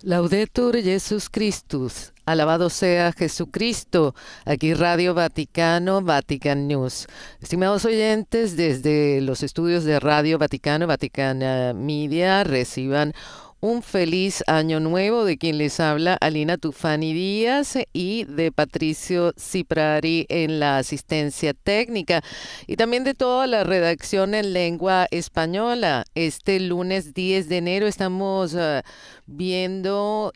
Laudetur Jesus Christus, alabado sea Jesucristo. Aquí Radio Vaticano, Vatican News. Estimados oyentes, desde los estudios de Radio Vaticano, Vaticana Media, reciban un feliz año nuevo de quien les habla Alina Tufani Díaz y de Patricio Ciprari en la asistencia técnica y también de toda la redacción en lengua española. Este lunes 10 de enero estamos viendo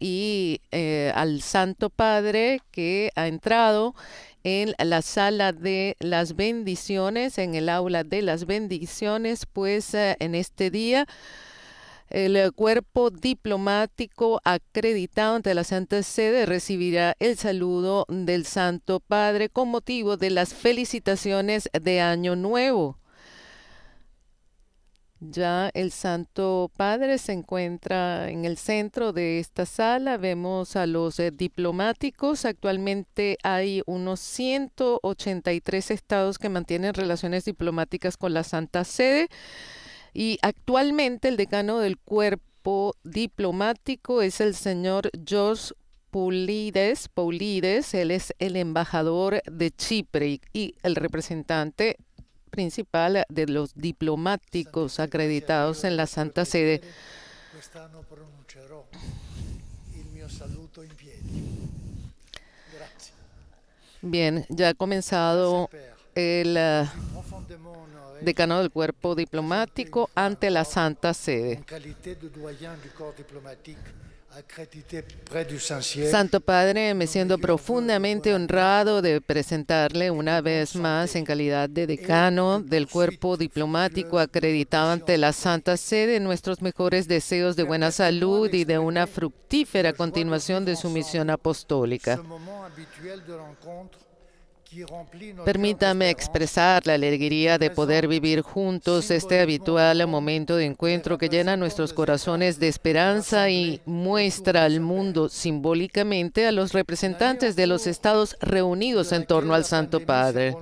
al Santo Padre que ha entrado en la sala de las bendiciones, en el aula de las bendiciones, pues en este día el cuerpo diplomático acreditado ante la Santa Sede recibirá el saludo del Santo Padre con motivo de las felicitaciones de Año Nuevo. Ya el Santo Padre se encuentra en el centro de esta sala. Vemos a los diplomáticos. Actualmente hay unos 183 estados que mantienen relaciones diplomáticas con la Santa Sede. Y actualmente el decano del cuerpo diplomático es el señor George Poulides. Él es el embajador de Chipre y el representante principal de los diplomáticos acreditados en la Santa Sede. Bien, ya ha comenzado el decano del cuerpo diplomático ante la Santa Sede. Santo Padre, me siento profundamente honrado de presentarle una vez más en calidad de decano del cuerpo diplomático acreditado ante la Santa Sede nuestros mejores deseos de buena salud y de una fructífera continuación de su misión apostólica. Permítame expresar la alegría de poder vivir juntos este habitual momento de encuentro que llena nuestros corazones de esperanza y muestra al mundo simbólicamente a los representantes de los estados reunidos en torno al Santo Padre.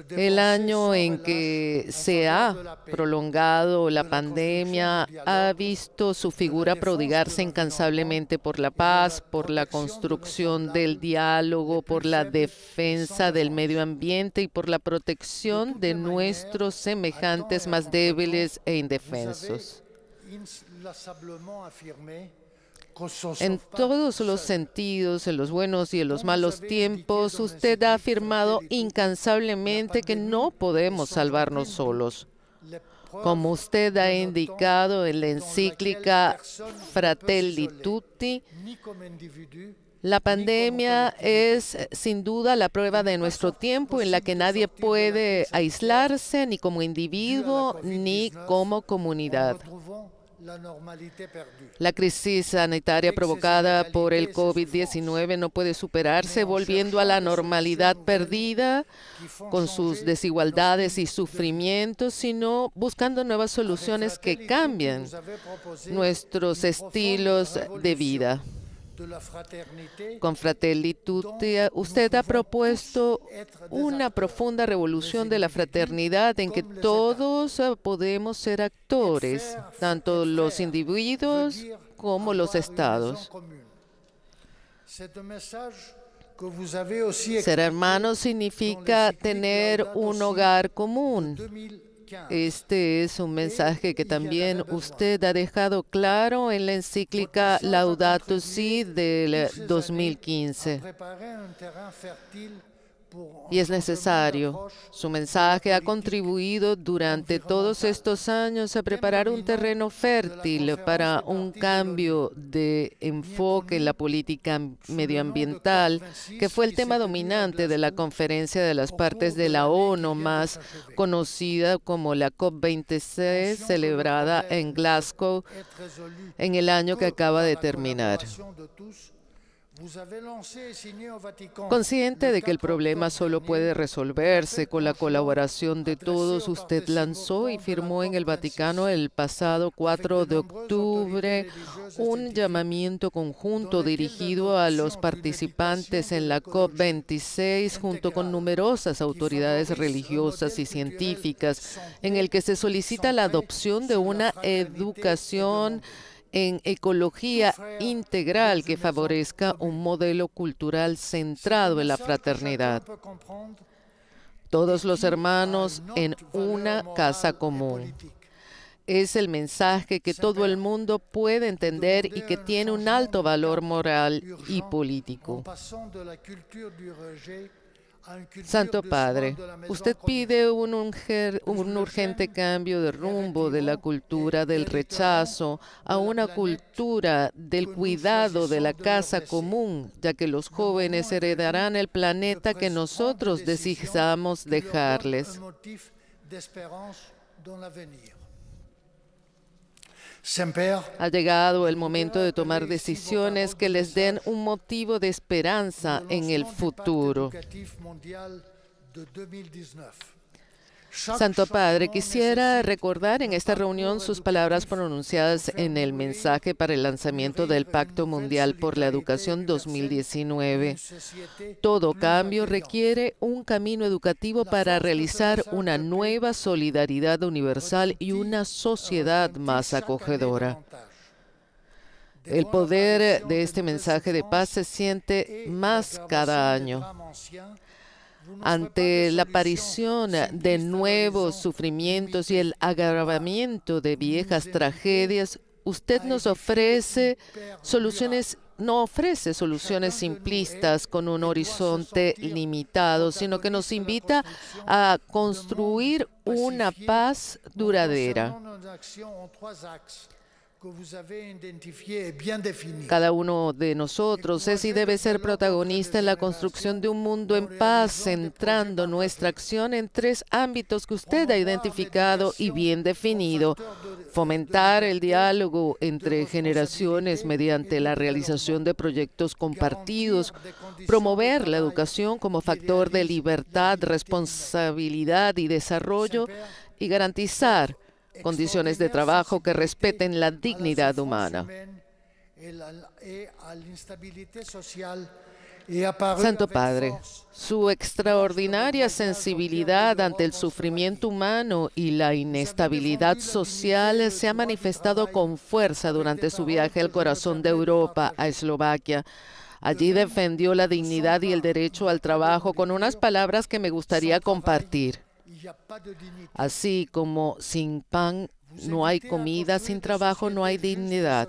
El año en que se ha prolongado la pandemia ha visto su figura prodigarse incansablemente por la paz, por la construcción del diálogo, por la defensa del medio ambiente y por la protección de nuestros semejantes más débiles e indefensos. En todos los sentidos, en los buenos y en los malos tiempos, usted ha afirmado incansablemente que no podemos salvarnos solos. Como usted ha indicado en la encíclica Fratelli Tutti, la pandemia es sin duda la prueba de nuestro tiempo en la que nadie puede aislarse ni como individuo ni como comunidad. La crisis sanitaria provocada por el COVID-19 no puede superarse volviendo a la normalidad perdida con sus desigualdades y sufrimientos, sino buscando nuevas soluciones que cambien nuestros estilos de vida. Con Fratelli Tutti, usted ha propuesto una profunda revolución de la fraternidad en que todos podemos ser actores, tanto los individuos como los estados. Ser hermano significa tener un hogar común. Este es un mensaje que también usted ha dejado claro en la encíclica Laudato Si del 2015. Y es necesario. Su mensaje ha contribuido durante todos estos años a preparar un terreno fértil para un cambio de enfoque en la política medioambiental, que fue el tema dominante de la conferencia de las partes de la ONU, más conocida como la COP26, celebrada en Glasgow en el año que acaba de terminar. Consciente de que el problema solo puede resolverse con la colaboración de todos, usted lanzó y firmó en el Vaticano el pasado 4 de octubre un llamamiento conjunto dirigido a los participantes en la COP26 junto con numerosas autoridades religiosas y científicas, en el que se solicita la adopción de una educación en ecología integral que favorezca un modelo cultural centrado en la fraternidad. Todos los hermanos en una casa común. Es el mensaje que todo el mundo puede entender y que tiene un alto valor moral y político. Santo Padre, usted pide un urgente cambio de rumbo de la cultura del rechazo a una cultura del cuidado de la casa común, ya que los jóvenes heredarán el planeta que nosotros deseamos dejarles. Ha llegado el momento de tomar decisiones que les den un motivo de esperanza en el futuro. Santo Padre, quisiera recordar en esta reunión sus palabras pronunciadas en el mensaje para el lanzamiento del Pacto Mundial por la Educación 2019. Todo cambio requiere un camino educativo para realizar una nueva solidaridad universal y una sociedad más acogedora. El poder de este mensaje de paz se siente más cada año. Ante la aparición de nuevos sufrimientos y el agravamiento de viejas tragedias, usted nos ofrece soluciones, no ofrece soluciones simplistas con un horizonte limitado, sino que nos invita a construir una paz duradera. Cada uno de nosotros es y debe ser protagonista en la construcción de un mundo en paz, centrando nuestra acción en 3 ámbitos que usted ha identificado y bien definido: fomentar el diálogo entre generaciones mediante la realización de proyectos compartidos, promover la educación como factor de libertad, responsabilidad y desarrollo, y garantizar condiciones de trabajo que respeten la dignidad humana. Santo Padre, su extraordinaria sensibilidad ante el sufrimiento humano y la inestabilidad social se ha manifestado con fuerza durante su viaje al corazón de Europa, a Eslovaquia. Allí defendió la dignidad y el derecho al trabajo con unas palabras que me gustaría compartir. Así como sin pan no hay comida, sin trabajo no hay dignidad.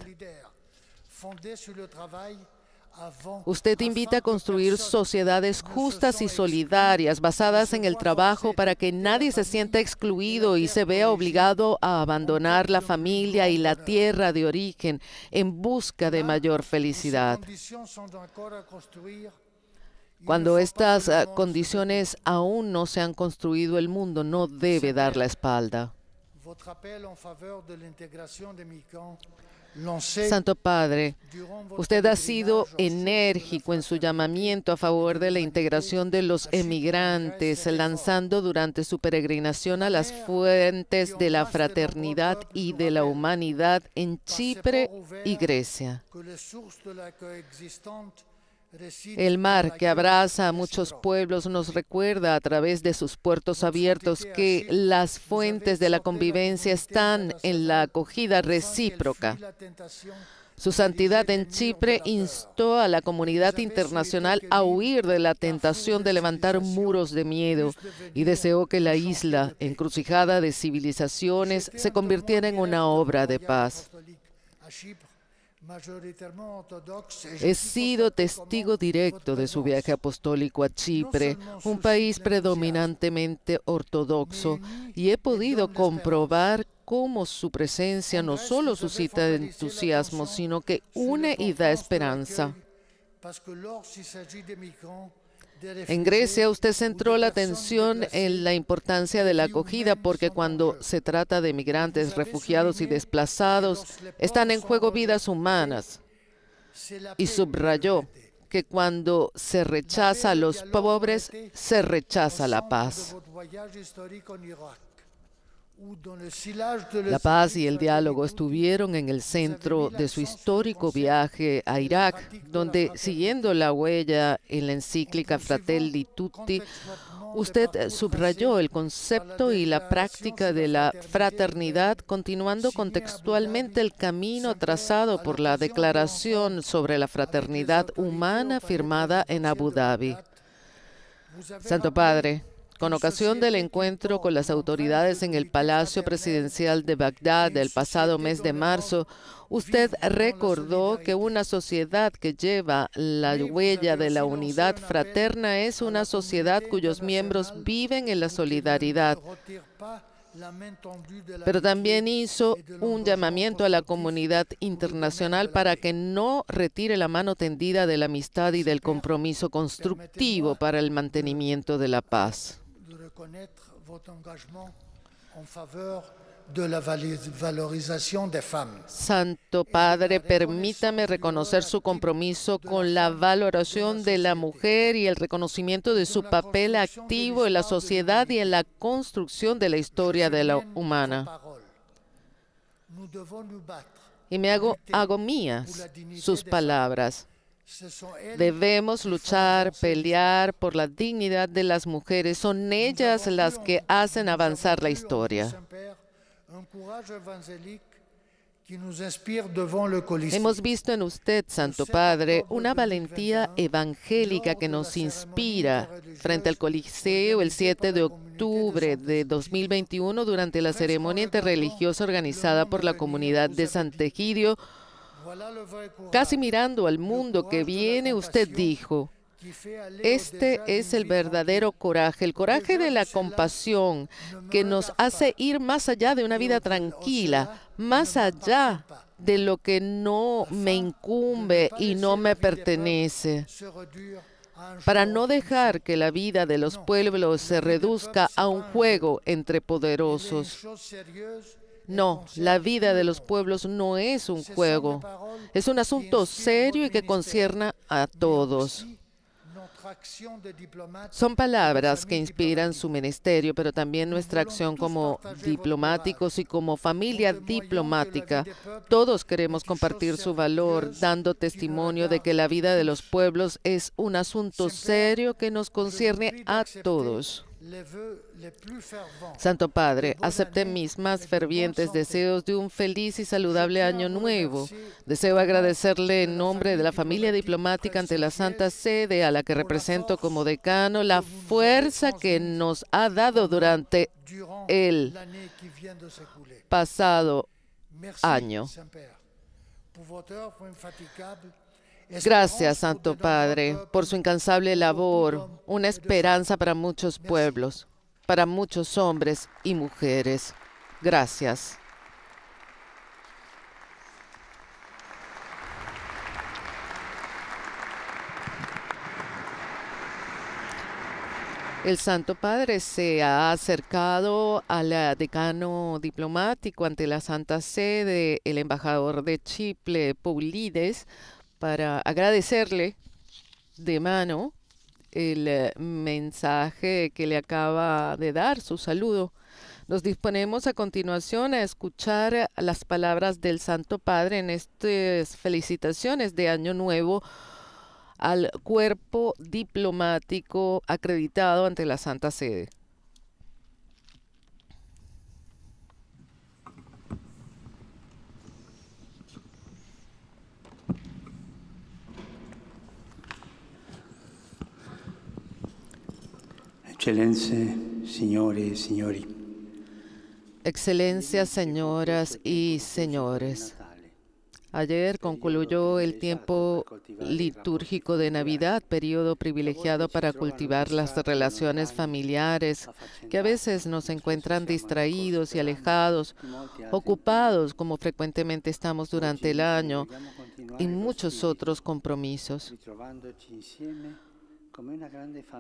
Usted invita a construir sociedades justas y solidarias basadas en el trabajo para que nadie se sienta excluido y se vea obligado a abandonar la familia y la tierra de origen en busca de mayor felicidad. Cuando estas condiciones aún no se han construido, el mundo no debe dar la espalda. Santo Padre, usted ha sido enérgico en su llamamiento a favor de la integración de los emigrantes, lanzando durante su peregrinación a las fuentes de la fraternidad y de la humanidad en Chipre y Grecia. El mar que abraza a muchos pueblos nos recuerda a través de sus puertos abiertos que las fuentes de la convivencia están en la acogida recíproca. Su Santidad en Chipre instó a la comunidad internacional a huir de la tentación de levantar muros de miedo y deseó que la isla, encrucijada de civilizaciones, se convirtiera en una obra de paz. He sido testigo directo de su viaje apostólico a Chipre, un país predominantemente ortodoxo, y he podido comprobar cómo su presencia no solo suscita entusiasmo, sino que une y da esperanza. En Grecia usted centró la atención en la importancia de la acogida porque cuando se trata de migrantes, refugiados y desplazados, están en juego vidas humanas. Y subrayó que cuando se rechaza a los pobres, se rechaza la paz. La paz y el diálogo estuvieron en el centro de su histórico viaje a Irak, donde, siguiendo la huella en la encíclica Fratelli Tutti, usted subrayó el concepto y la práctica de la fraternidad, continuando contextualmente el camino trazado por la Declaración sobre la Fraternidad Humana firmada en Abu Dhabi. Santo Padre, con ocasión del encuentro con las autoridades en el Palacio Presidencial de Bagdad el pasado mes de marzo, usted recordó que una sociedad que lleva la huella de la unidad fraterna es una sociedad cuyos miembros viven en la solidaridad. Pero también hizo un llamamiento a la comunidad internacional para que no retire la mano tendida de la amistad y del compromiso constructivo para el mantenimiento de la paz. Santo Padre, permítame reconocer su compromiso con la valoración de la mujer y el reconocimiento de su papel activo en la sociedad y en la construcción de la historia de la humana. Y me hago mías sus palabras. Debemos luchar, pelear por la dignidad de las mujeres. Son ellas las que hacen avanzar la historia. Hemos visto en usted, Santo Padre, una valentía evangélica que nos inspira frente al Coliseo el 7 de octubre de 2021 durante la ceremonia interreligiosa organizada por la comunidad de Sant'Egidio. Casi mirando al mundo que viene, usted dijo: este es el verdadero coraje, el coraje de la compasión que nos hace ir más allá de una vida tranquila, más allá de lo que no me incumbe y no me pertenece, para no dejar que la vida de los pueblos se reduzca a un juego entre poderosos. No, la vida de los pueblos no es un juego, es un asunto serio y que concierne a todos. Son palabras que inspiran su ministerio, pero también nuestra acción como diplomáticos y como familia diplomática. Todos queremos compartir su valor, dando testimonio de que la vida de los pueblos es un asunto serio que nos concierne a todos. Santo Padre, acepte mis más fervientes deseos de un feliz y saludable año nuevo. Deseo agradecerle en nombre de la familia diplomática ante la Santa Sede, a la que represento como decano, la fuerza que nos ha dado durante el pasado año. Gracias, Santo Padre, por su incansable labor, una esperanza para muchos pueblos, para muchos hombres y mujeres. Gracias. El Santo Padre se ha acercado al decano diplomático ante la Santa Sede, el embajador de Chipre, Paulides, para agradecerle de mano el mensaje que le acaba de dar, su saludo. Nos disponemos a continuación a escuchar las palabras del Santo Padre en estas felicitaciones de Año Nuevo al cuerpo diplomático acreditado ante la Santa Sede. Eccellenze, signore e signori. Excelencias, señoras y señores. Ayer concluyó el tiempo litúrgico de Navidad, periodo privilegiado para cultivar las relaciones familiares, que a veces nos encuentran distraídos y alejados, ocupados como frecuentemente estamos durante el año, y muchos otros compromisos.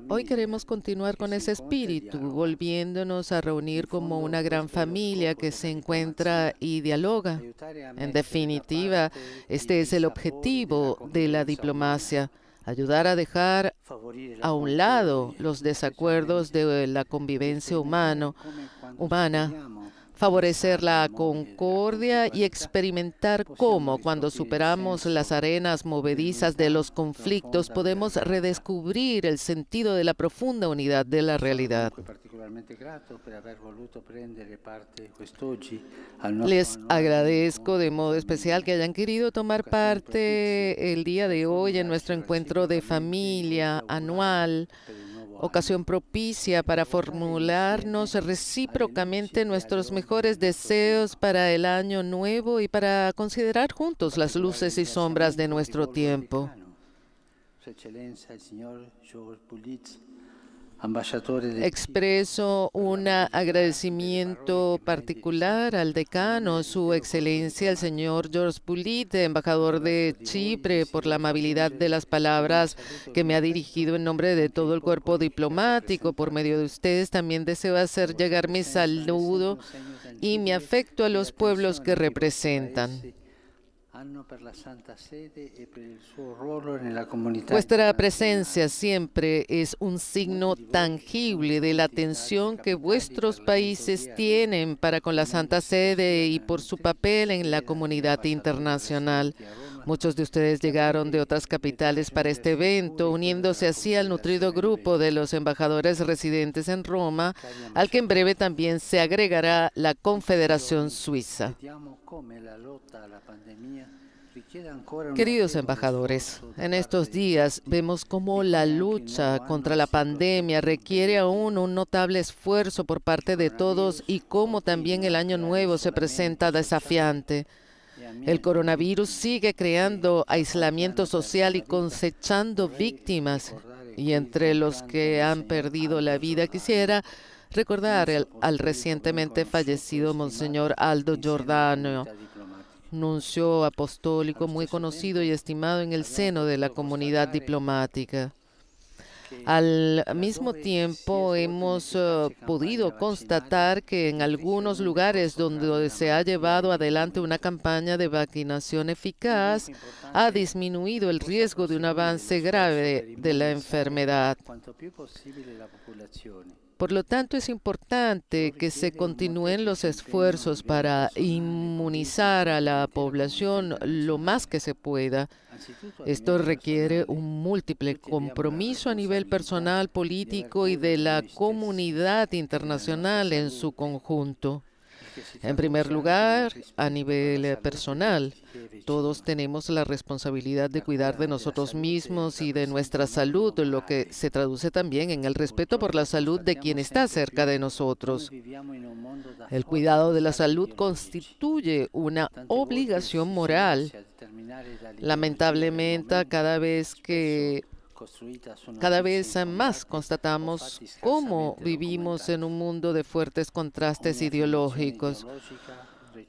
Hoy queremos continuar con ese espíritu, volviéndonos a reunir como una gran familia que se encuentra y dialoga. En definitiva, este es el objetivo de la diplomacia: ayudar a dejar a un lado los desacuerdos de la convivencia humana, favorecer la concordia y experimentar cómo, cuando superamos las arenas movedizas de los conflictos, podemos redescubrir el sentido de la profunda unidad de la realidad. Les agradezco de modo especial que hayan querido tomar parte el día de hoy en nuestro encuentro de familia anual, ocasión propicia para formularnos recíprocamente nuestros mejores deseos para el año nuevo y para considerar juntos las luces y sombras de nuestro tiempo. Expreso un agradecimiento particular al decano, Su Excelencia, el señor George Pulit, embajador de Chipre, por la amabilidad de las palabras que me ha dirigido en nombre de todo el cuerpo diplomático. Por medio de ustedes también deseo hacer llegar mi saludo y mi afecto a los pueblos que representan. Vuestra presencia siempre es un signo tangible de la atención que vuestros países tienen para con la Santa Sede y por su papel en la comunidad internacional. Muchos de ustedes llegaron de otras capitales para este evento, uniéndose así al nutrido grupo de los embajadores residentes en Roma, al que en breve también se agregará la Confederación Suiza. Queridos embajadores, en estos días vemos cómo la lucha contra la pandemia requiere aún un notable esfuerzo por parte de todos y cómo también el año nuevo se presenta desafiante. El coronavirus sigue creando aislamiento social y cosechando víctimas, y entre los que han perdido la vida quisiera recordar al recientemente fallecido Monseñor Aldo Giordano, nuncio apostólico muy conocido y estimado en el seno de la comunidad diplomática. Al mismo tiempo, hemos podido constatar que en algunos lugares donde se ha llevado adelante una campaña de vacunación eficaz, ha disminuido el riesgo de un avance grave de la enfermedad. Por lo tanto, es importante que se continúen los esfuerzos para inmunizar a la población lo más que se pueda. Esto requiere un múltiple compromiso a nivel personal, político y de la comunidad internacional en su conjunto. En primer lugar, a nivel personal, todos tenemos la responsabilidad de cuidar de nosotros mismos y de nuestra salud, lo que se traduce también en el respeto por la salud de quien está cerca de nosotros. El cuidado de la salud constituye una obligación moral. Lamentablemente, cada vez más constatamos cómo vivimos en un mundo de fuertes contrastes ideológicos.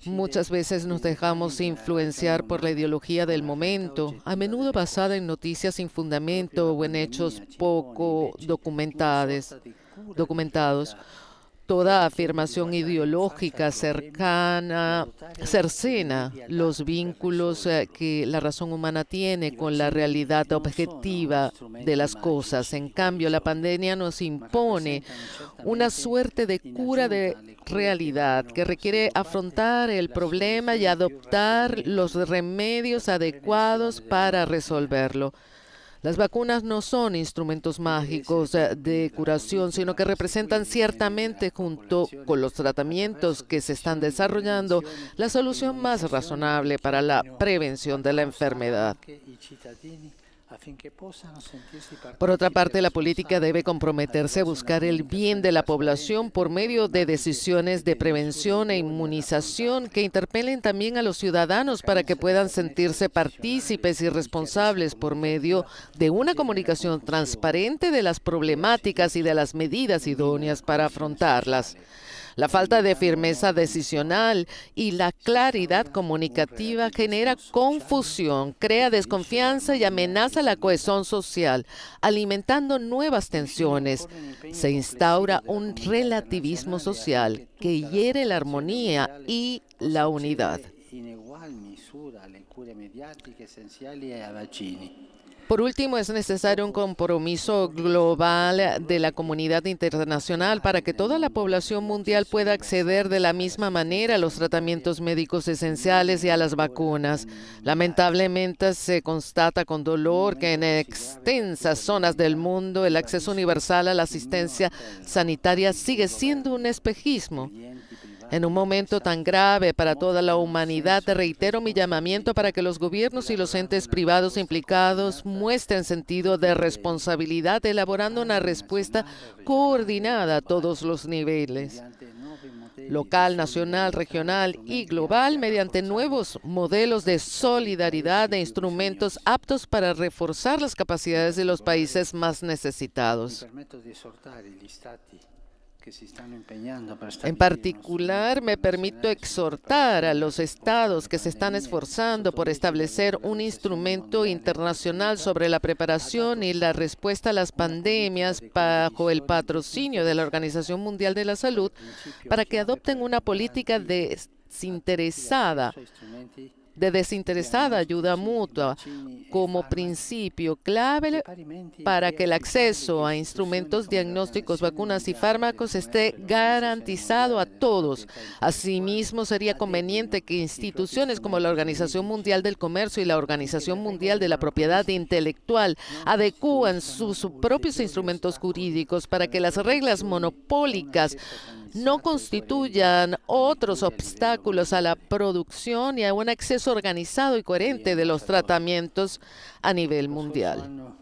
Muchas veces nos dejamos influenciar por la ideología del momento, a menudo basada en noticias sin fundamento o en hechos poco documentados. Toda afirmación ideológica cercana cercena los vínculos que la razón humana tiene con la realidad objetiva de las cosas. En cambio, la pandemia nos impone una suerte de cura de realidad que requiere afrontar el problema y adoptar los remedios adecuados para resolverlo. Las vacunas no son instrumentos mágicos de curación, sino que representan ciertamente, junto con los tratamientos que se están desarrollando, la solución más razonable para la prevención de la enfermedad. Por otra parte, la política debe comprometerse a buscar el bien de la población por medio de decisiones de prevención e inmunización que interpelen también a los ciudadanos para que puedan sentirse partícipes y responsables por medio de una comunicación transparente de las problemáticas y de las medidas idóneas para afrontarlas. La falta de firmeza decisional y la claridad comunicativa genera confusión, crea desconfianza y amenaza la cohesión social, alimentando nuevas tensiones. Se instaura un relativismo social que hiere la armonía y la unidad. Por último, es necesario un compromiso global de la comunidad internacional para que toda la población mundial pueda acceder de la misma manera a los tratamientos médicos esenciales y a las vacunas. Lamentablemente, se constata con dolor que en extensas zonas del mundo el acceso universal a la asistencia sanitaria sigue siendo un espejismo. En un momento tan grave para toda la humanidad, reitero mi llamamiento para que los gobiernos y los entes privados implicados muestren sentido de responsabilidad, elaborando una respuesta coordinada a todos los niveles, local, nacional, regional y global, mediante nuevos modelos de solidaridad e instrumentos aptos para reforzar las capacidades de los países más necesitados. En particular, me permito exhortar a los estados que se están esforzando por establecer un instrumento internacional sobre la preparación y la respuesta a las pandemias bajo el patrocinio de la Organización Mundial de la Salud para que adopten una política de desinteresada ayuda mutua como principio clave para que el acceso a instrumentos diagnósticos, vacunas y fármacos esté garantizado a todos. Asimismo, sería conveniente que instituciones como la Organización Mundial del Comercio y la Organización Mundial de la Propiedad Intelectual adecúen sus propios instrumentos jurídicos para que las reglas monopólicas no constituyan otros obstáculos a la producción y a un acceso organizado y coherente de los tratamientos a nivel mundial.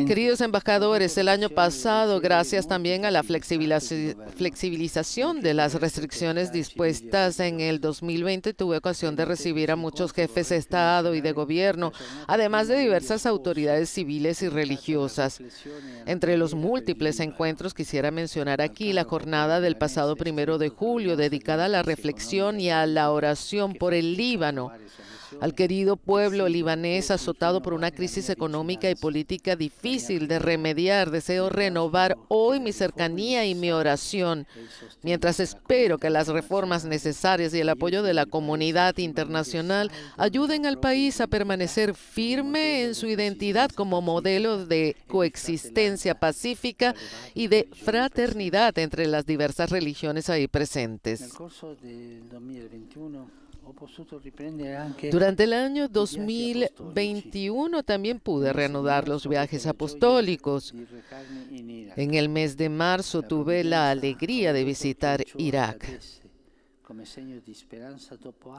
Queridos embajadores, el año pasado, gracias también a la flexibilización de las restricciones dispuestas en el 2020, tuve ocasión de recibir a muchos jefes de Estado y de gobierno, además de diversas autoridades civiles y religiosas. Entre los múltiples encuentros quisiera mencionar aquí la jornada del pasado 1 de julio, dedicada a la reflexión y a la oración por el Líbano, al querido pueblo libanés azotado por una crisis económica y política difícil de remediar. Deseo renovar hoy mi cercanía y mi oración, mientras espero que las reformas necesarias y el apoyo de la comunidad internacional ayuden al país a permanecer firme en su identidad como modelo de coexistencia pacífica y de fraternidad entre las diversas religiones ahí presentes. Durante el año 2021 también pude reanudar los viajes apostólicos. En el mes de marzo tuve la alegría de visitar Irak.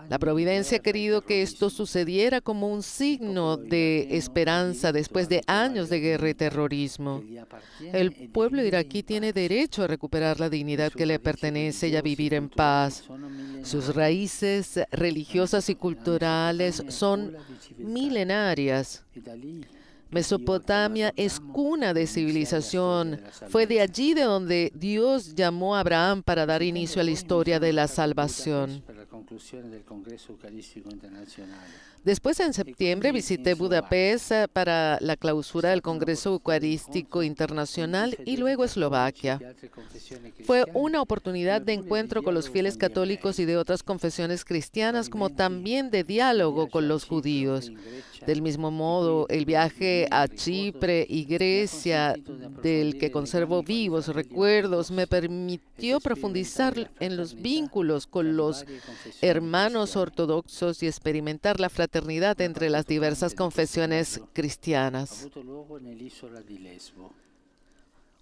La providencia ha querido que esto sucediera como un signo de esperanza después de años de guerra y terrorismo. El pueblo iraquí tiene derecho a recuperar la dignidad que le pertenece y a vivir en paz. Sus raíces religiosas y culturales son milenarias. Mesopotamia es cuna de civilización. Fue de allí de donde Dios llamó a Abraham para dar inicio a la historia de la salvación. Después, en septiembre, visité Budapest para la clausura del Congreso Eucarístico Internacional y luego Eslovaquia. Fue una oportunidad de encuentro con los fieles católicos y de otras confesiones cristianas, como también de diálogo con los judíos. Del mismo modo, el viaje a Chipre y Grecia, del que conservo vivos recuerdos, me permitió profundizar en los vínculos con los hermanos ortodoxos y experimentar la fraternidad entre las diversas confesiones cristianas.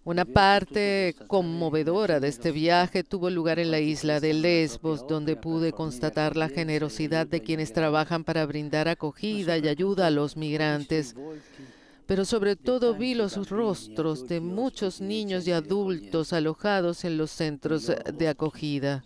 Una parte conmovedora de este viaje tuvo lugar en la isla de Lesbos, donde pude constatar la generosidad de quienes trabajan para brindar acogida y ayuda a los migrantes. Pero sobre todo vi los rostros de muchos niños y adultos alojados en los centros de acogida.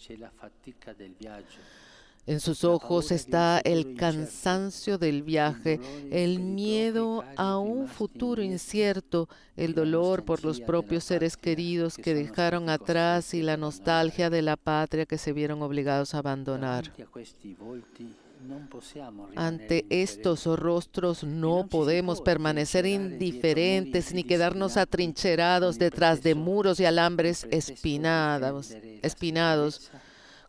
En sus ojos está el cansancio del viaje, el miedo a un futuro incierto, el dolor por los propios seres queridos que dejaron atrás y la nostalgia de la patria que se vieron obligados a abandonar. Ante estos rostros no podemos permanecer indiferentes ni quedarnos atrincherados detrás de muros y alambres espinados.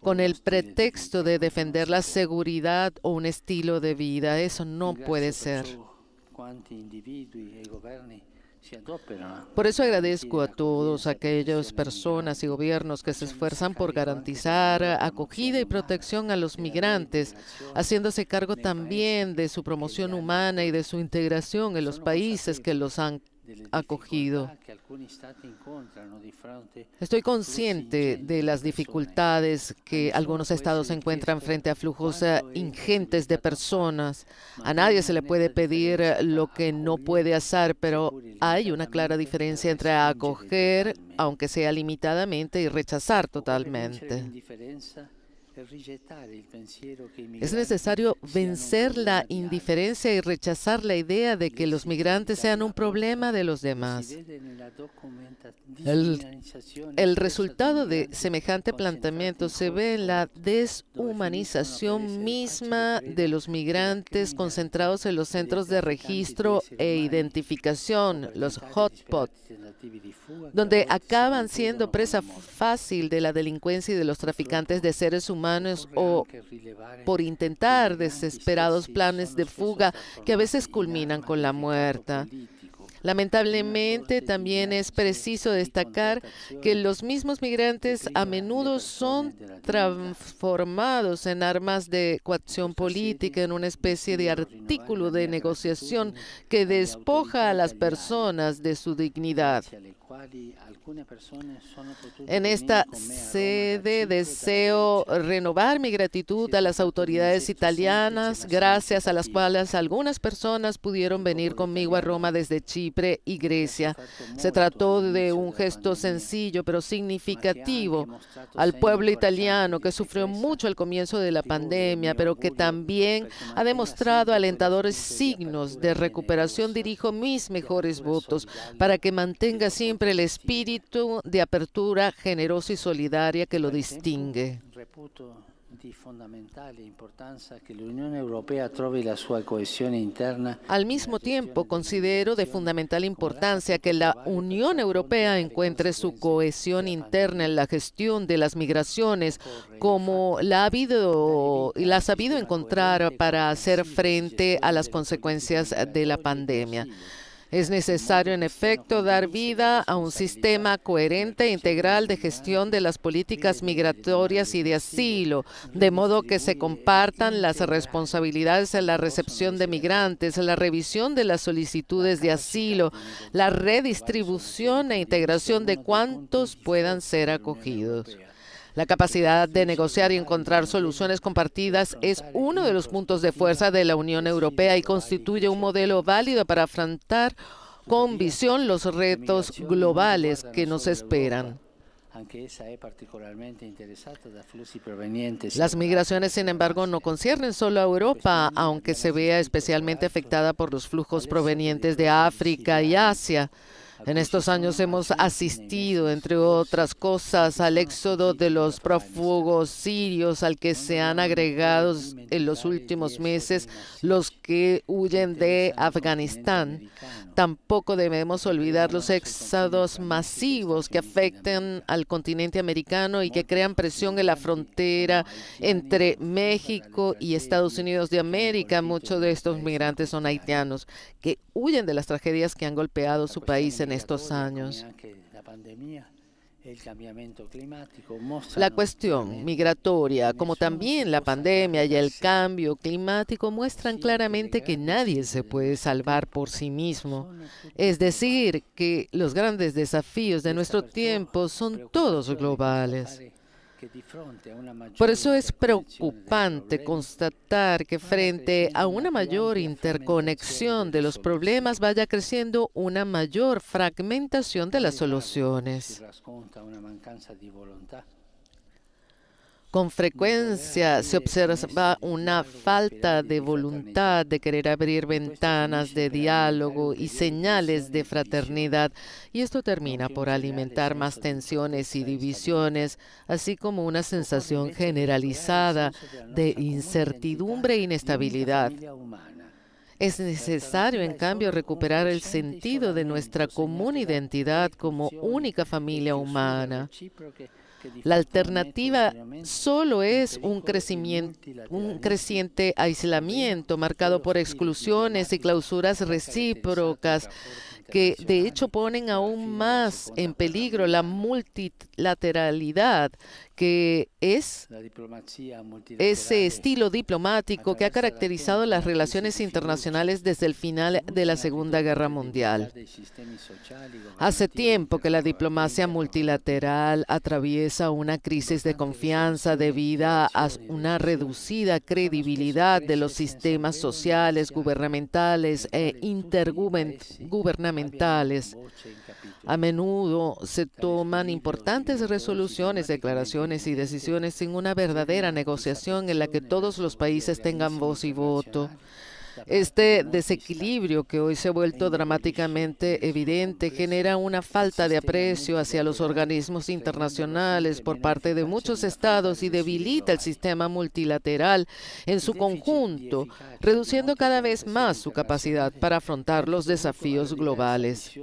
con el pretexto de defender la seguridad o un estilo de vida. Eso no puede ser. Por eso agradezco a todos aquellas personas y gobiernos que se esfuerzan por garantizar acogida y protección a los migrantes, haciéndose cargo también de su promoción humana y de su integración en los países que los han acogido. Estoy consciente de las dificultades que algunos estados encuentran frente a flujos ingentes de personas. A nadie se le puede pedir lo que no puede hacer, pero hay una clara diferencia entre acoger, aunque sea limitadamente, y rechazar totalmente. Es necesario vencer la indiferencia y rechazar la idea de que los migrantes sean un problema de los demás. El resultado de semejante planteamiento se ve en la deshumanización misma de los migrantes concentrados en los centros de registro e identificación, los hotspots, donde acaban siendo presa fácil de la delincuencia y de los traficantes de seres humanos o por intentar desesperados planes de fuga que a veces culminan con la muerte. Lamentablemente, también es preciso destacar que los mismos migrantes a menudo son transformados en armas de coacción política, en una especie de artículo de negociación que despoja a las personas de su dignidad. En esta sede deseo renovar mi gratitud a las autoridades italianas, gracias a las cuales algunas personas pudieron venir conmigo a Roma desde Chipre y Grecia. Se trató de un gesto sencillo pero significativo al pueblo italiano, que sufrió mucho al comienzo de la pandemia, pero que también ha demostrado alentadores signos de recuperación. Dirijo mis mejores votos para que mantenga siempre el espíritu de apertura generosa y solidaria que lo distingue. Al mismo tiempo, considero de fundamental importancia que la Unión Europea encuentre su cohesión interna en la gestión de las migraciones, como la ha sabido encontrar para hacer frente a las consecuencias de la pandemia. Es necesario, en efecto, dar vida a un sistema coherente e integral de gestión de las políticas migratorias y de asilo, de modo que se compartan las responsabilidades en la recepción de migrantes, la revisión de las solicitudes de asilo, la redistribución e integración de cuantos puedan ser acogidos. La capacidad de negociar y encontrar soluciones compartidas es uno de los puntos de fuerza de la Unión Europea y constituye un modelo válido para afrontar con visión los retos globales que nos esperan. Las migraciones, sin embargo, no conciernen solo a Europa, aunque se vea especialmente afectada por los flujos provenientes de África y Asia. En estos años hemos asistido, entre otras cosas, al éxodo de los prófugos sirios, al que se han agregado en los últimos meses los que huyen de Afganistán. Tampoco debemos olvidar los éxodos masivos que afectan al continente americano y que crean presión en la frontera entre México y Estados Unidos de América. Muchos de estos migrantes son haitianos que huyen de las tragedias que han golpeado su país en estos años. La cuestión migratoria, como también la pandemia y el cambio climático, muestran claramente que nadie se puede salvar por sí mismo. Es decir, que los grandes desafíos de nuestro tiempo son todos globales. Por eso es preocupante constatar que frente a una mayor interconexión de los problemas vaya creciendo una mayor fragmentación de las soluciones. Con frecuencia se observa una falta de voluntad de querer abrir ventanas de diálogo y señales de fraternidad, y esto termina por alimentar más tensiones y divisiones, así como una sensación generalizada de incertidumbre e inestabilidad. Es necesario, en cambio, recuperar el sentido de nuestra común identidad como única familia humana. La alternativa solo es un creciente aislamiento marcado por exclusiones y clausuras recíprocas que de hecho ponen aún más en peligro la multilateralidad, que es ese estilo diplomático que ha caracterizado las relaciones internacionales desde el final de la Segunda Guerra Mundial. Hace tiempo que la diplomacia multilateral atraviesa una crisis de confianza debido a una reducida credibilidad de los sistemas sociales, gubernamentales e intergubernamentales. A menudo se toman importantes resoluciones, declaraciones y decisiones sin una verdadera negociación en la que todos los países tengan voz y voto. Este desequilibrio, que hoy se ha vuelto dramáticamente evidente, genera una falta de aprecio hacia los organismos internacionales por parte de muchos estados y debilita el sistema multilateral en su conjunto, reduciendo cada vez más su capacidad para afrontar los desafíos globales.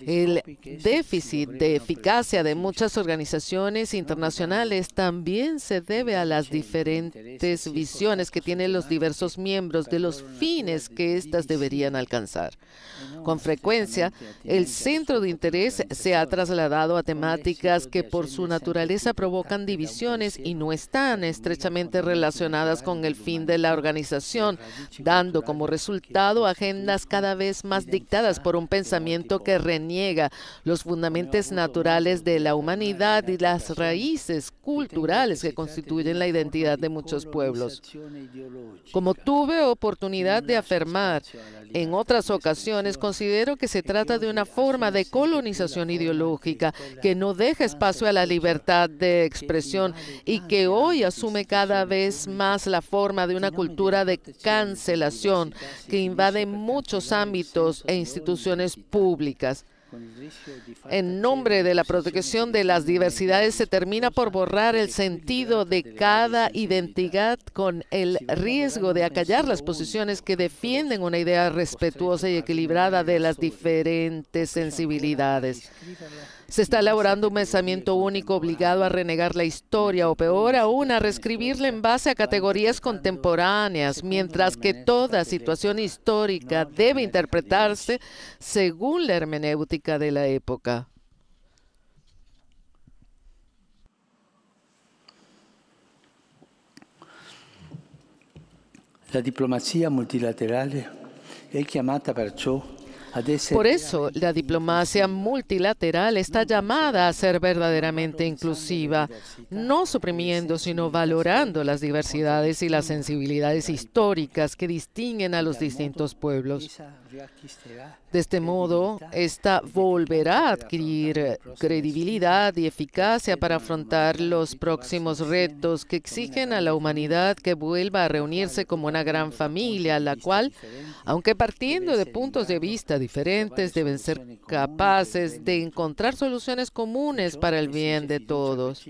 El déficit de eficacia de muchas organizaciones internacionales también se debe a las diferentes visiones que tienen los diversos miembros de los fines que éstas deberían alcanzar. Con frecuencia, el centro de interés se ha trasladado a temáticas que por su naturaleza provocan divisiones y no están estrechamente relacionadas con el fin de la organización, dando como resultado agendas cada vez más dictadas por un pensamiento que reniega los fundamentos naturales de la humanidad y las raíces culturales que constituyen la identidad de muchos pueblos. Como tuve oportunidad de afirmar en otras ocasiones, considero que se trata de una forma de colonización ideológica que no deja espacio a la libertad de expresión y que hoy asume cada vez más la forma de una cultura de cancelación que invade muchos ámbitos e instituciones públicas. En nombre de la protección de las diversidades se termina por borrar el sentido de cada identidad con el riesgo de acallar las posiciones que defienden una idea respetuosa y equilibrada de las diferentes sensibilidades. Se está elaborando un pensamiento único obligado a renegar la historia o peor aún a reescribirla en base a categorías contemporáneas, mientras que toda situación histórica debe interpretarse según la hermenéutica de la época. La diplomacia multilaterale è chiamata perciò. Por eso, la diplomacia multilateral está llamada a ser verdaderamente inclusiva, no suprimiendo, sino valorando las diversidades y las sensibilidades históricas que distinguen a los distintos pueblos. De este modo, esta volverá a adquirir credibilidad y eficacia para afrontar los próximos retos que exigen a la humanidad que vuelva a reunirse como una gran familia, la cual, aunque partiendo de puntos de vista diferentes, deben ser capaces de encontrar soluciones comunes para el bien de todos.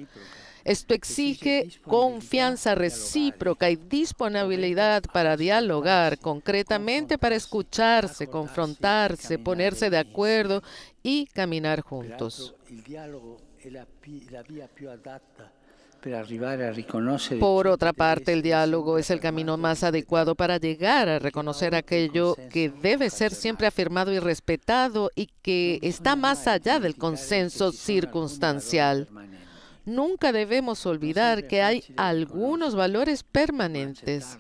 Esto exige confianza recíproca y disponibilidad para dialogar, concretamente para escucharse, confrontarse, ponerse de acuerdo y caminar juntos. Por otra parte, el diálogo es el camino más adecuado para llegar a reconocer aquello que debe ser siempre afirmado y respetado y que está más allá del consenso circunstancial. Nunca debemos olvidar que hay algunos valores permanentes.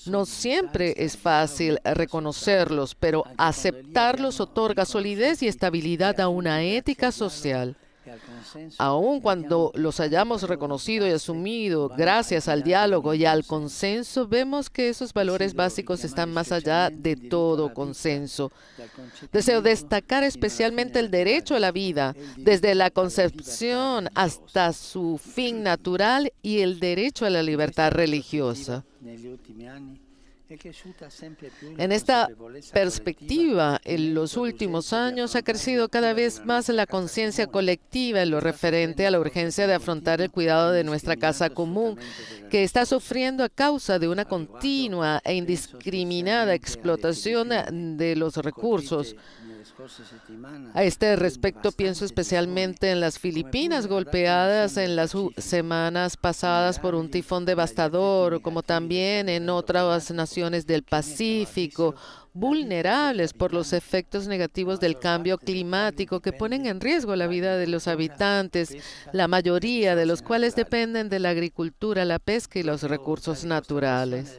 No siempre es fácil reconocerlos, pero aceptarlos otorga solidez y estabilidad a una ética social. Aun cuando los hayamos reconocido y asumido gracias al diálogo y al consenso, vemos que esos valores básicos están más allá de todo consenso. Deseo destacar especialmente el derecho a la vida, desde la concepción hasta su fin natural, y el derecho a la libertad religiosa. En esta perspectiva, en los últimos años ha crecido cada vez más la conciencia colectiva en lo referente a la urgencia de afrontar el cuidado de nuestra casa común, que está sufriendo a causa de una continua e indiscriminada explotación de los recursos. A este respecto, pienso especialmente en las Filipinas, golpeadas en las semanas pasadas por un tifón devastador, como también en otras naciones del Pacífico, vulnerables por los efectos negativos del cambio climático que ponen en riesgo la vida de los habitantes, la mayoría de los cuales dependen de la agricultura, la pesca y los recursos naturales.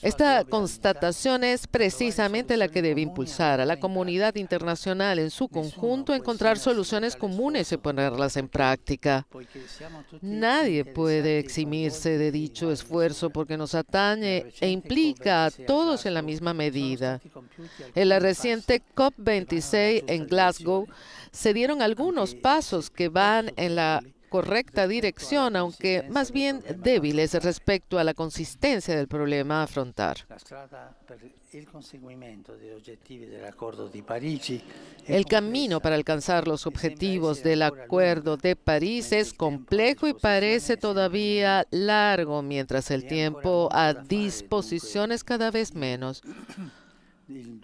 Esta constatación es precisamente la que debe impulsar a la comunidad internacional en su conjunto a encontrar soluciones comunes y ponerlas en práctica. Nadie puede eximirse de dicho esfuerzo porque nos atañe e implica a todos en la misma medida. En la reciente COP26 en Glasgow se dieron algunos pasos que van en la correcta dirección, aunque más bien débiles respecto a la consistencia del problema a afrontar. El camino para alcanzar los objetivos del Acuerdo de París es complejo y parece todavía largo, mientras el tiempo a disposición es cada vez menos.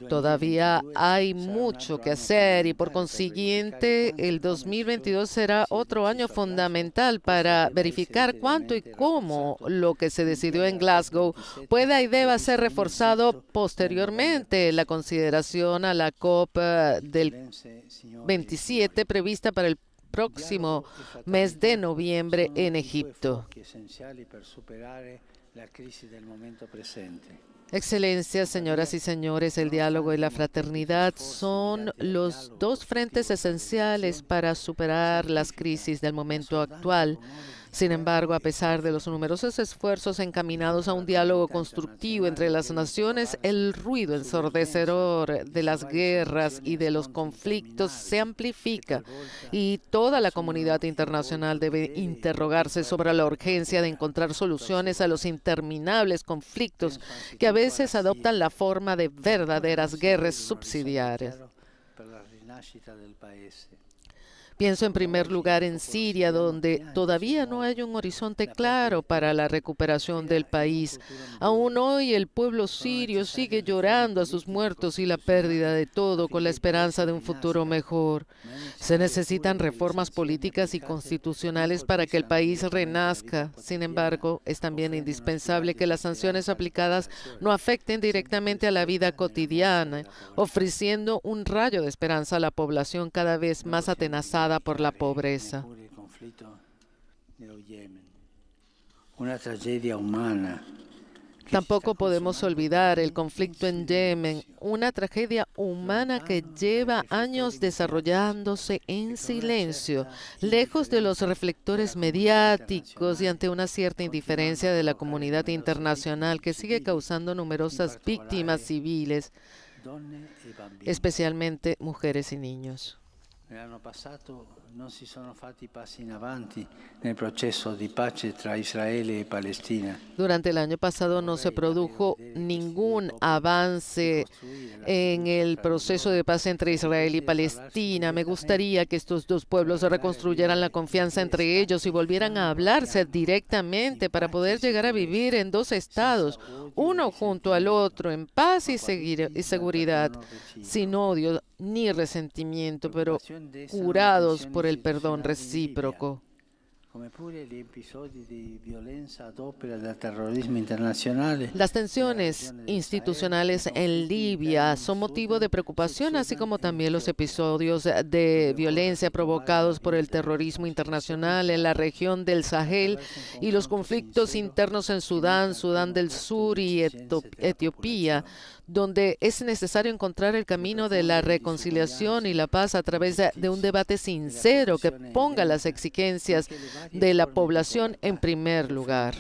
Todavía hay mucho que hacer y por consiguiente el 2022 será otro año fundamental para verificar cuánto y cómo lo que se decidió en Glasgow pueda y deba ser reforzado posteriormente. La consideración a la COP del 27 prevista para el próximo mes de noviembre en Egipto. Excelencias, señoras y señores, el diálogo y la fraternidad son los dos frentes esenciales para superar las crisis del momento actual. Sin embargo, a pesar de los numerosos esfuerzos encaminados a un diálogo constructivo entre las naciones, el ruido ensordecedor de las guerras y de los conflictos se amplifica y toda la comunidad internacional debe interrogarse sobre la urgencia de encontrar soluciones a los interminables conflictos que a veces adoptan la forma de verdaderas guerras subsidiarias. Pienso en primer lugar en Siria, donde todavía no hay un horizonte claro para la recuperación del país. Aún hoy el pueblo sirio sigue llorando a sus muertos y la pérdida de todo con la esperanza de un futuro mejor. Se necesitan reformas políticas y constitucionales para que el país renazca. Sin embargo, es también indispensable que las sanciones aplicadas no afecten directamente a la vida cotidiana, ofreciendo un rayo de esperanza a la población cada vez más atenazada por la pobreza. Tampoco podemos olvidar el conflicto en Yemen, una tragedia humana que lleva años desarrollándose en silencio, lejos de los reflectores mediáticos y ante una cierta indiferencia de la comunidad internacional que sigue causando numerosas víctimas civiles, especialmente mujeres y niños. L'anno passato non si sono fatti passi in avanti nel processo di pace tra Israele e Palestina. Durante el año pasado no se produjo ningún avance en el proceso de paz entre Israel y Palestina. Me gustaría que estos dos pueblos reconstruyeran la confianza entre ellos y volvieran a hablarse directamente para poder llegar a vivir en dos estados, uno junto al otro, en paz y seguridad, sin odio ni resentimiento, pero curados por el perdón recíproco. Las tensiones institucionales en Libia son motivo de preocupación, así como también los episodios de violencia provocados por el terrorismo internacional en la región del Sahel y los conflictos internos en Sudán, Sudán del Sur y Etiopía, donde es necesario encontrar el camino de la reconciliación y la paz a través de un debate sincero que ponga las exigencias de la población en primer lugar.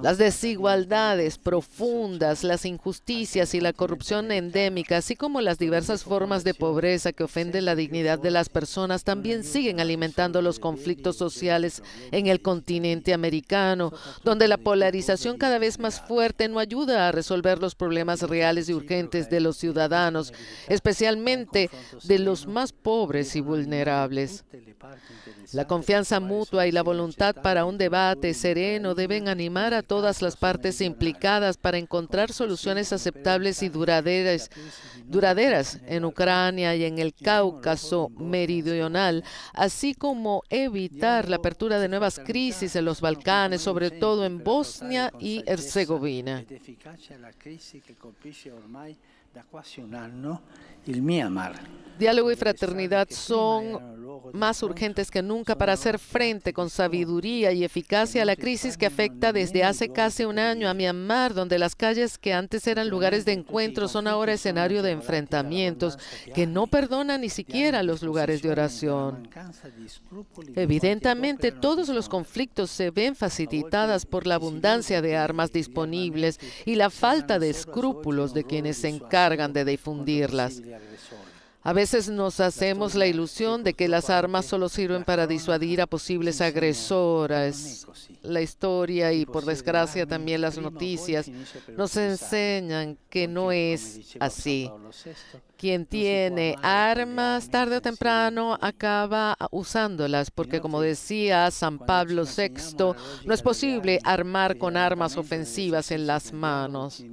Las desigualdades profundas, las injusticias y la corrupción endémica, así como las diversas formas de pobreza que ofenden la dignidad de las personas, también siguen alimentando los conflictos sociales en el continente americano, donde la polarización cada vez más fuerte no ayuda a resolver los problemas reales y urgentes de los ciudadanos, especialmente de los más pobres y vulnerables. La confianza mutua y la voluntad para un debate sereno deben animar a todas las partes implicadas para encontrar soluciones aceptables y duraderas en Ucrania y en el Cáucaso meridional, así como evitar la apertura de nuevas crisis en los Balcanes, sobre todo en Bosnia y Herzegovina. Diálogo y fraternidad son más urgentes que nunca para hacer frente con sabiduría y eficacia a la crisis que afecta desde hace casi un año a Myanmar, donde las calles que antes eran lugares de encuentro son ahora escenario de enfrentamientos que no perdonan ni siquiera los lugares de oración. Evidentemente, todos los conflictos se ven facilitadas por la abundancia de armas disponibles y la falta de escrúpulos de quienes se encargan de difundirlas. A veces nos hacemos la ilusión de que las armas solo sirven para disuadir a posibles agresores. La historia y, por desgracia, también las noticias nos enseñan que no es así. Quien tiene armas, tarde o temprano, acaba usándolas, porque, como decía San Pablo VI, no es posible armar con armas ofensivas en las manos.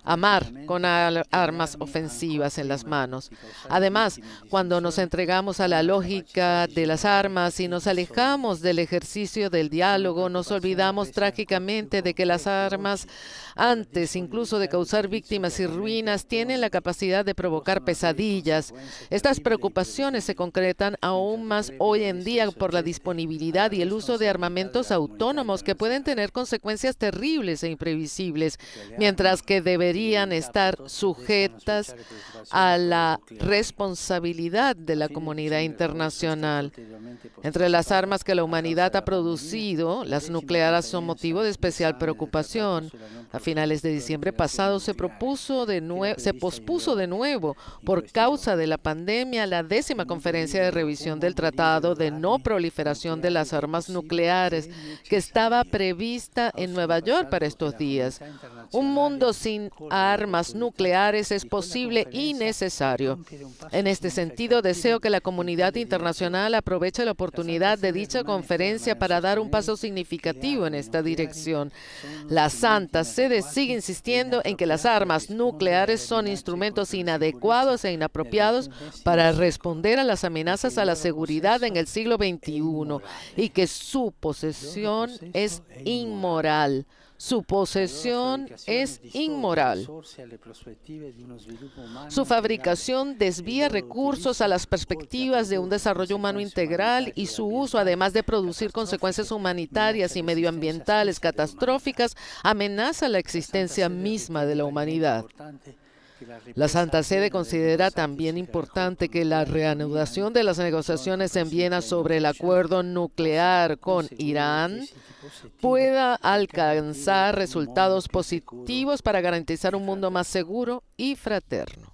Amar con armas ofensivas en las manos. Además, cuando nos entregamos a la lógica de las armas y nos alejamos del ejercicio del diálogo, nos olvidamos trágicamente de que las armas, antes incluso de causar víctimas y ruinas, tienen la capacidad de provocar pesadillas. Estas preocupaciones se concretan aún más hoy en día por la disponibilidad y el uso de armamentos autónomos que pueden tener consecuencias terribles e imprevisibles, mientras que deberían estar sujetas a la responsabilidad de la comunidad internacional. Entre las armas que la humanidad ha producido, las nucleares son motivo de especial preocupación. A finales de diciembre pasado se pospuso de nuevo por causa de la pandemia la 10ª conferencia de revisión del Tratado de No Proliferación de las Armas Nucleares, que estaba prevista en Nueva York para estos días. Un mundo sin armas nucleares es posible y necesario. En este sentido, deseo que la comunidad internacional aproveche la oportunidad de dicha conferencia para dar un paso significativo en esta dirección. La Santa Sede sigue insistiendo en que las armas nucleares son instrumentos inadecuados e inapropiados para responder a las amenazas a la seguridad en el siglo XXI y que su posesión es inmoral. Su posesión es inmoral. Su fabricación desvía recursos a las perspectivas de un desarrollo humano integral y su uso, además de producir consecuencias humanitarias y medioambientales catastróficas, amenaza la existencia misma de la humanidad. La Santa Sede considera también importante que la reanudación de las negociaciones en Viena sobre el acuerdo nuclear con Irán pueda alcanzar resultados positivos para garantizar un mundo más seguro y fraterno.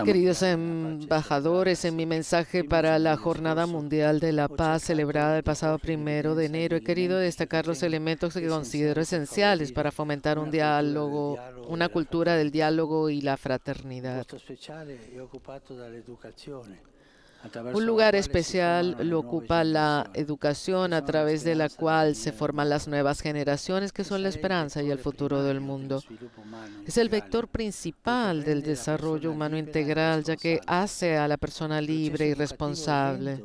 Queridos embajadores, en mi mensaje para la Jornada Mundial de la Paz celebrada el pasado 1 de enero, he querido destacar los elementos que considero esenciales para fomentar un diálogo, una cultura del diálogo y la fraternidad. Un lugar especial lo ocupa la educación, a través de la cual se forman las nuevas generaciones que son la esperanza y el futuro del mundo. Es el vector principal del desarrollo humano integral, ya que hace a la persona libre y responsable.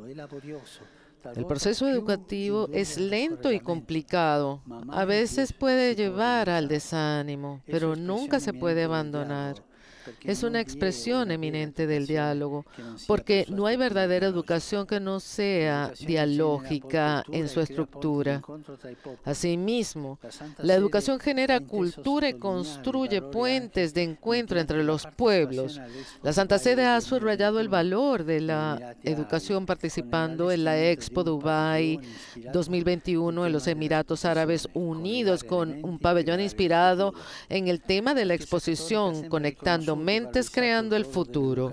El proceso educativo es lento y complicado. A veces puede llevar al desánimo, pero nunca se puede abandonar. Es una expresión eminente del diálogo, porque no hay verdadera educación que no sea dialógica en su estructura. Asimismo, la educación genera cultura y construye puentes de encuentro entre los pueblos. La Santa Sede ha subrayado el valor de la educación participando en la Expo Dubai 2021 en los Emiratos Árabes Unidos, con un pabellón inspirado en el tema de la exposición Conectando Mentes, Creando el Futuro.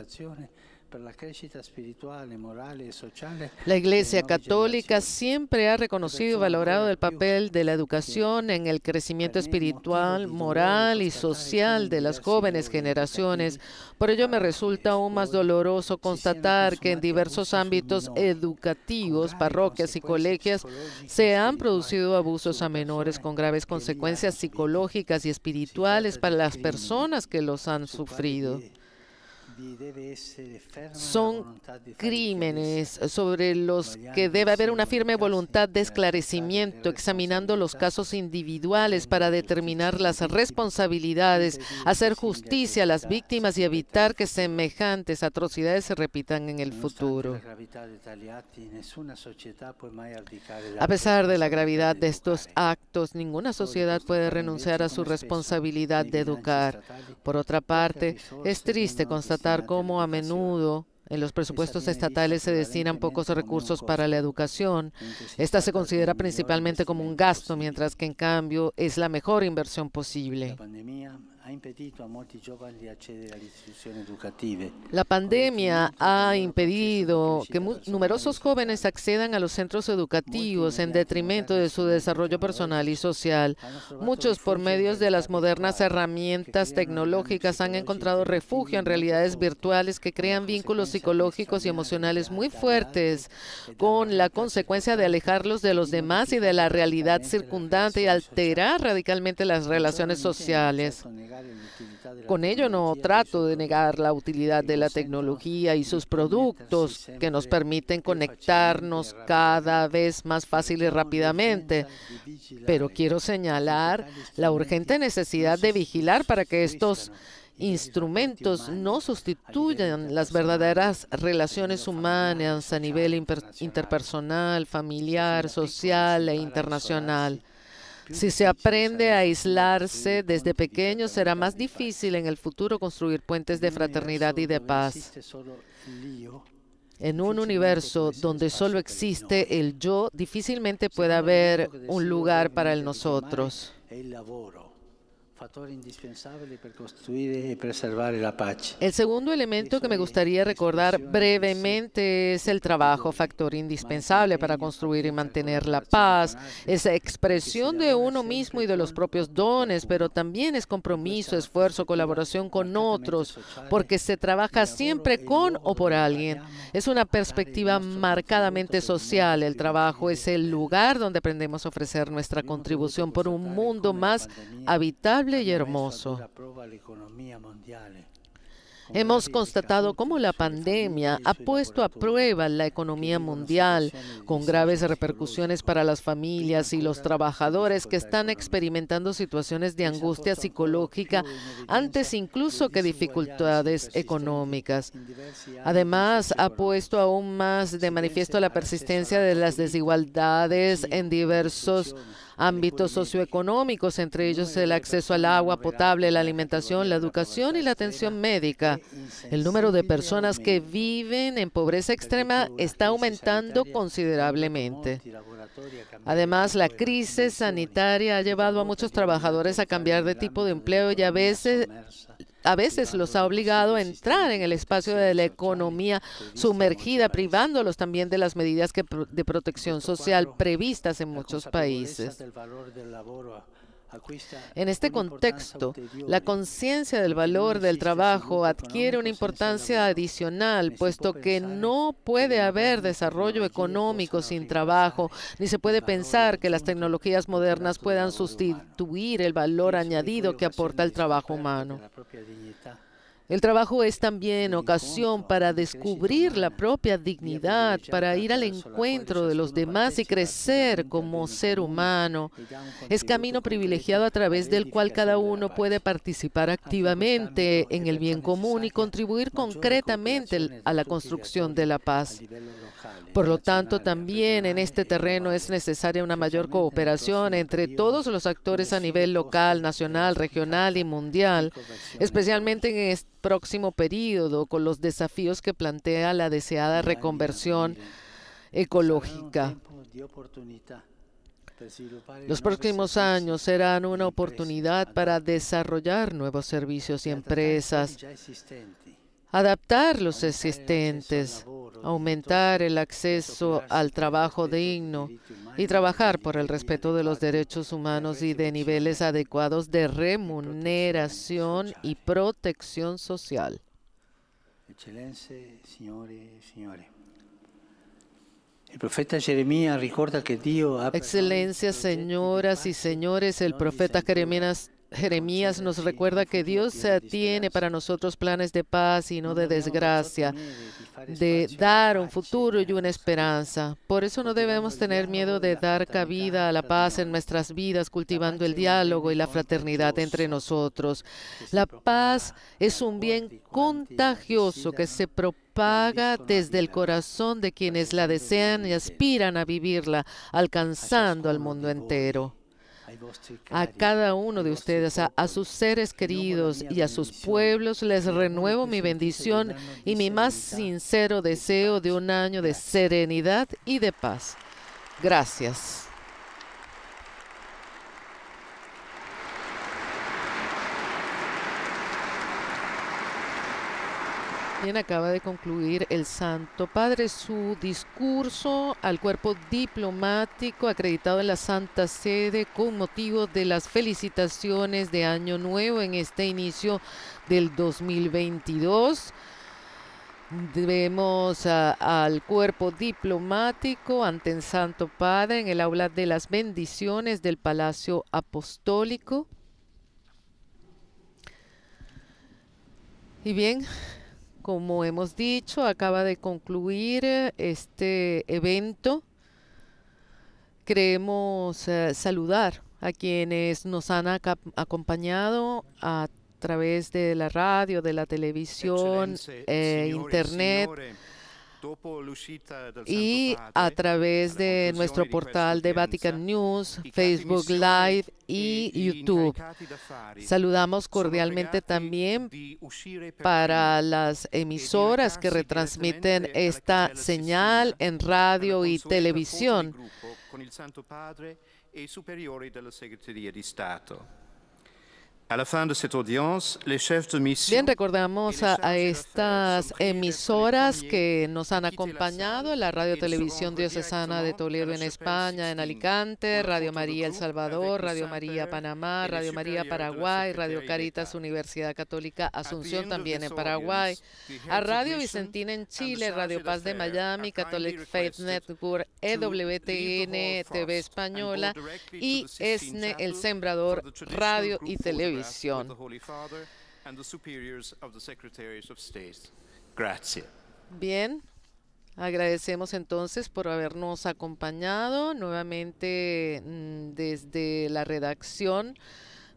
La Iglesia Católica siempre ha reconocido y valorado el papel de la educación en el crecimiento espiritual, moral y social de las jóvenes generaciones. Por ello me resulta aún más doloroso constatar que en diversos ámbitos educativos, parroquias y colegios se han producido abusos a menores con graves consecuencias psicológicas y espirituales para las personas que los han sufrido. Son crímenes sobre los que debe haber una firme voluntad de esclarecimiento, examinando los casos individuales para determinar las responsabilidades, hacer justicia a las víctimas y evitar que semejantes atrocidades se repitan en el futuro. A pesar de la gravedad de estos actos, ninguna sociedad puede renunciar a su responsabilidad de educar. Por otra parte, es triste constatar cómo a menudo en los presupuestos estatales se destinan pocos recursos para la educación. Esta se considera principalmente como un gasto, mientras que en cambio es la mejor inversión posible. La pandemia ha impedido que numerosos jóvenes accedan a los centros educativos en detrimento de su desarrollo personal y social. Muchos, por medio de las modernas herramientas tecnológicas, han encontrado refugio en realidades virtuales que crean vínculos psicológicos y emocionales muy fuertes, con la consecuencia de alejarlos de los demás y de la realidad circundante y alterar radicalmente las relaciones sociales. Con ello no trato de negar la utilidad de la tecnología y sus productos que nos permiten conectarnos cada vez más fácil y rápidamente, pero quiero señalar la urgente necesidad de vigilar para que estos instrumentos no sustituyan las verdaderas relaciones humanas a nivel interpersonal, familiar, social e internacional. Si se aprende a aislarse desde pequeño, será más difícil en el futuro construir puentes de fraternidad y de paz. En un universo donde solo existe el yo, difícilmente puede haber un lugar para el nosotros. El segundo elemento que me gustaría recordar brevemente es el trabajo, factor indispensable para construir y mantener la paz. Es expresión de uno mismo y de los propios dones, pero también es compromiso, esfuerzo, colaboración con otros, porque se trabaja siempre con o por alguien. Es una perspectiva marcadamente social. El trabajo es el lugar donde aprendemos a ofrecer nuestra contribución por un mundo más habitable y hermoso. Hemos constatado cómo la pandemia ha puesto a prueba la economía mundial, con graves repercusiones para las familias y los trabajadores que están experimentando situaciones de angustia psicológica antes incluso que dificultades económicas. Además, ha puesto aún más de manifiesto la persistencia de las desigualdades en diversos ámbitos socioeconómicos, entre ellos el acceso al agua potable, la alimentación, la educación y la atención médica. El número de personas que viven en pobreza extrema está aumentando considerablemente. Además, la crisis sanitaria ha llevado a muchos trabajadores a cambiar de tipo de empleo y a veces los ha obligado a entrar en el espacio de la economía sumergida, privándolos también de las medidas de protección social previstas en muchos países. En este contexto, la conciencia del valor del trabajo adquiere una importancia adicional, puesto que no puede haber desarrollo económico sin trabajo, ni se puede pensar que las tecnologías modernas puedan sustituir el valor añadido que aporta el trabajo humano. El trabajo es también ocasión para descubrir la propia dignidad, para ir al encuentro de los demás y crecer como ser humano. Es camino privilegiado a través del cual cada uno puede participar activamente en el bien común y contribuir concretamente a la construcción de la paz. Por lo tanto, también en este terreno es necesaria una mayor cooperación entre todos los actores a nivel local, nacional, regional y mundial, especialmente en este próximo período con los desafíos que plantea la deseada reconversión ecológica. Los próximos años serán una oportunidad para desarrollar nuevos servicios y empresas, adaptar los existentes, aumentar el acceso al trabajo digno y trabajar por el respeto de los derechos humanos y de niveles adecuados de remuneración y protección social. Eccellenze, signore e signore. El profeta Jeremías recuerda que Dios ha Excelencias, señoras y señores, el profeta Jeremías nos recuerda que Dios tiene para nosotros planes de paz y no de desgracia, de dar un futuro y una esperanza. Por eso no debemos tener miedo de dar cabida a la paz en nuestras vidas, cultivando el diálogo y la fraternidad entre nosotros. La paz es un bien contagioso que se propaga desde el corazón de quienes la desean y aspiran a vivirla, alcanzando al mundo entero. A cada uno de ustedes, a sus seres queridos y a sus pueblos, les renuevo mi bendición y mi más sincero deseo de un año de serenidad y de paz. Gracias. Bien, acaba de concluir el Santo Padre su discurso al cuerpo diplomático acreditado en la Santa Sede con motivo de las felicitaciones de Año Nuevo en este inicio del 2022. Vemos al cuerpo diplomático ante el Santo Padre en el aula de las bendiciones del Palacio Apostólico. Y bien, como hemos dicho, acaba de concluir este evento. Queremos saludar a quienes nos han acompañado a través de la radio, de la televisión, internet y a través de nuestro portal de Vatican News, Facebook Live y YouTube. Saludamos cordialmente también para las emisoras que retransmiten esta señal en radio y televisión. Bien, recordamos a estas emisoras que nos han acompañado, la Radio Televisión Diocesana de Toledo en España, en Alicante, Radio María El Salvador, Radio María Panamá, Radio María Paraguay, Radio Caritas Universidad Católica Asunción también en Paraguay, a Radio Vicentina en Chile, Radio Paz de Miami, Catholic Faith Network, EWTN TV Española y ESNE El Sembrador Radio y Televisión. Bien, agradecemos entonces por habernos acompañado nuevamente desde la redacción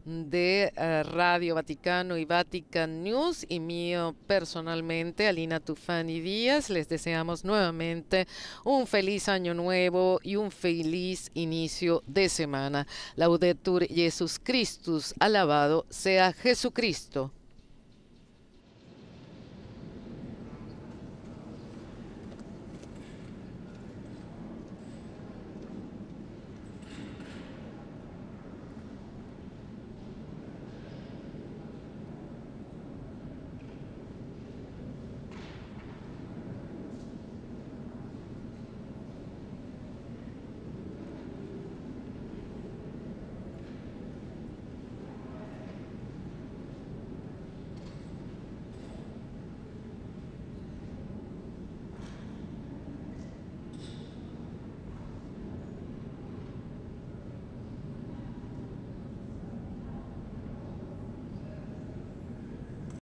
de Radio Vaticano y Vatican News y mío personalmente, Alina Tufani Díaz. Les deseamos nuevamente un feliz año nuevo y un feliz inicio de semana. Laudetur Jesus Christus, alabado sea Jesucristo.